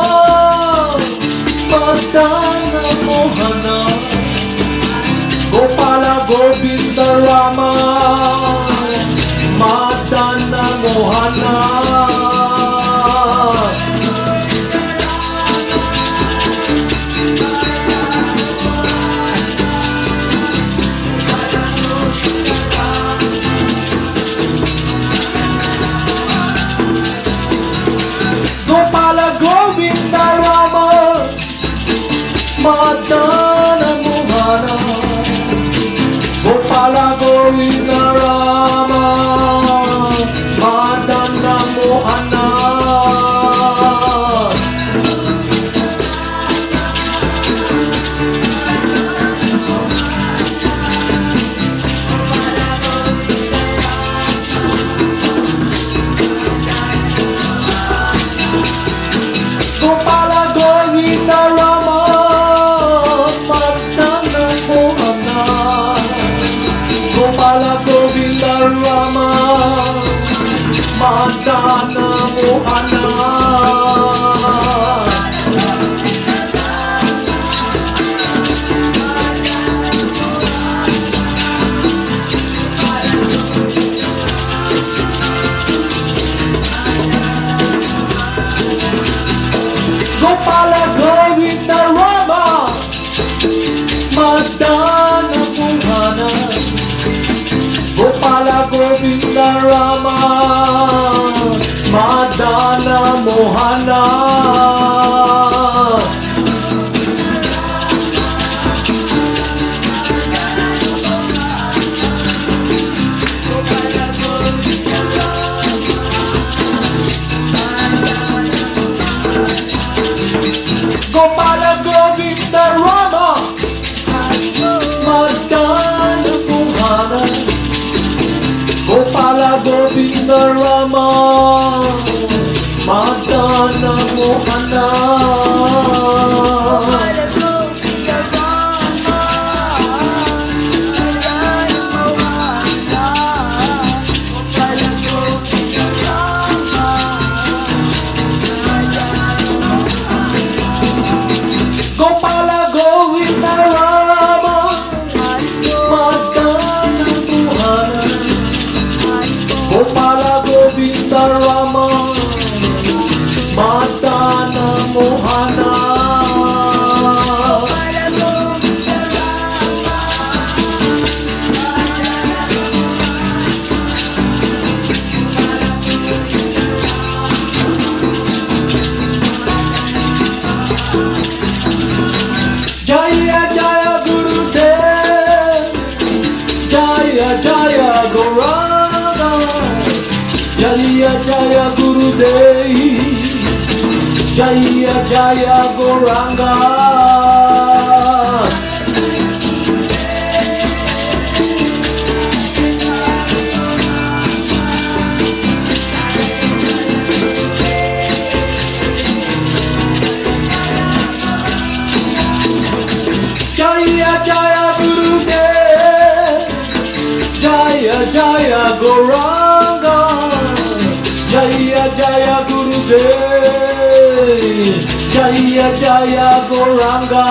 Madana Mohana Gopala Govinda Rama Madana Mohana Gopala Govinda Rama Madana Mohana Gopala Govinda Rama Madana Mohana Gopala Govinda Rama Madana Mohana Gopala Govinda Rama Madana Mohana Gopala Govinda Rama Madana Mohana Gopala Govinda Rama Madana Mohana Gopala Govinda Rama Madana Mohana Gopala Govinda Rama Madana Mohana Gopala Govinda Rama Madana Mohana Gopala Govinda Rama Madana Mohana Jaya Jaya Gauranga. Jaya Jaya Gurudev, Jaya Jaya Gauranga, Jaya Jaya Gurudev, Jaya Jaya Gauranga.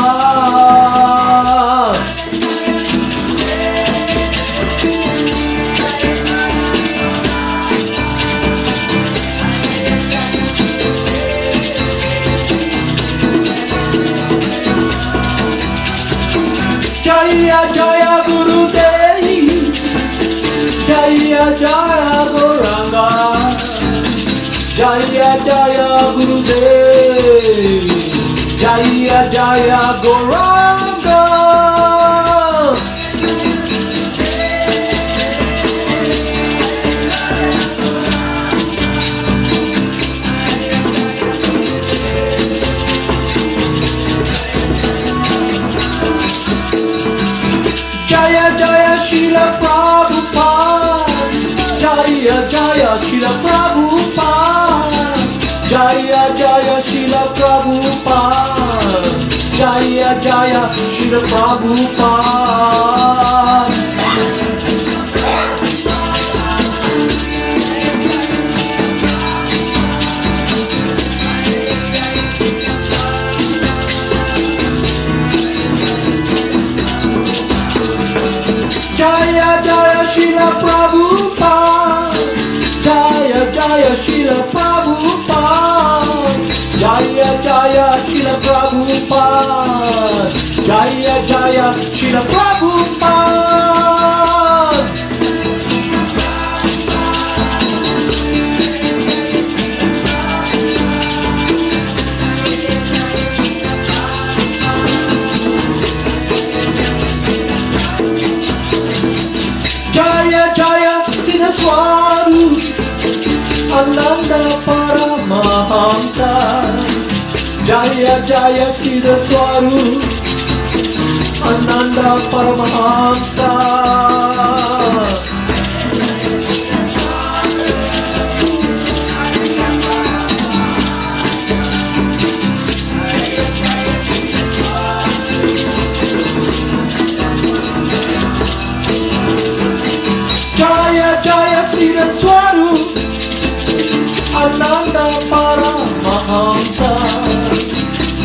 Jaya Jaya Gurudev, Jaya Jaya Gauranga, Jaya Jaya Gurudev, Jaya Jaya Gauranga. Jaya Jaya Srila Prabhupada, Jaya Jaya Srila Prabhupada, Jaya Jaya Srila Prabhupada, Jaya Jaya Srila Prabhupada. Jaya Jaya Srila Prabhupada, Jaya Jaya Srila Prabhupada, Jaya Jaya Srila Prabhupada, Jaya Jaya Srila Prabhupada. Jaya Jaya Siddhaswarupananda Paramahamsa, Jaya Jaya Siddhaswarupananda Paramahamsa. Jaya Jaya Siddhaswarupananda Paramahamsa,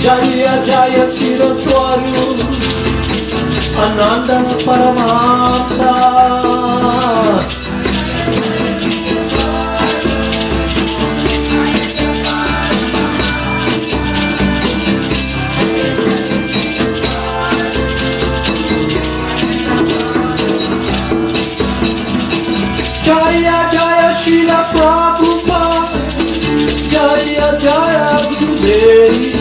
Jaya Jaya Siddhaswarupananda Paramahamsa. Jaya Jaya Srila Prabhupada, Jaya Jaya Gurudev,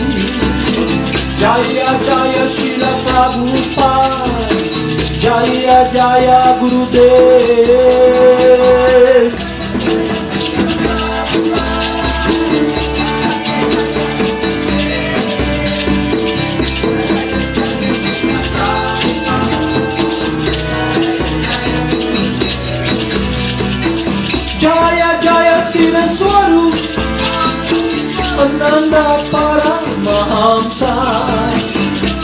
Jaya Jaya Srila Prabhupada, Jaya Jaya Gurudev. Jaya Jaya Siddhaswarupananda Paramahamsa,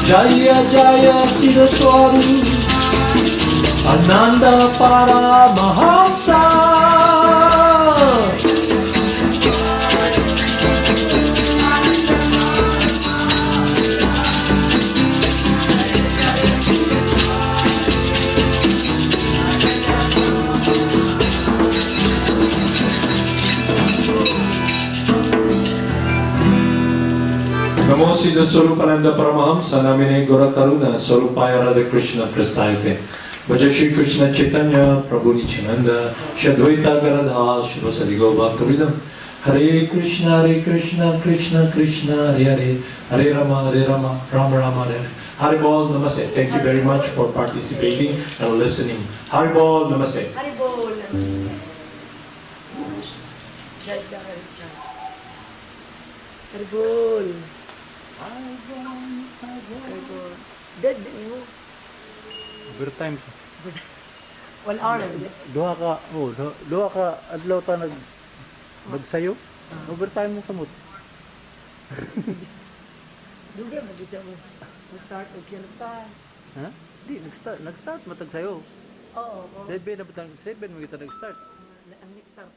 Jaya Jaya Siddhaswarupananda Paramahamsa. Namo Siddhaswarupananda Paramahamsa Namine Gora Karuna Swarupaya Radha Krishna Prastayate. Bhaja Shri Krishna Chaitanya Prabhu Nityananda Shri Advaita Garadha Shri Vasadi Gaur Bhaktavidam. Hare Krishna Krishna Krishna Hare Hare, Hare Rama Rama Rama Hare. Hare Bol Namaste. Thank you very much for participating and listening. Hare Bol Namaste. Haribol, namaste. Jagad. Arbol. Arbol. Dead din mo. Overtime. 1 hour na din. Duha ka adlaw ta nagsayo. Overtime mo kamot. Dugay mo dito mo. Start og kinta. Ha? Di nag-start matag sayo. Oo. 7 mo kita nag-start. Ang Nectar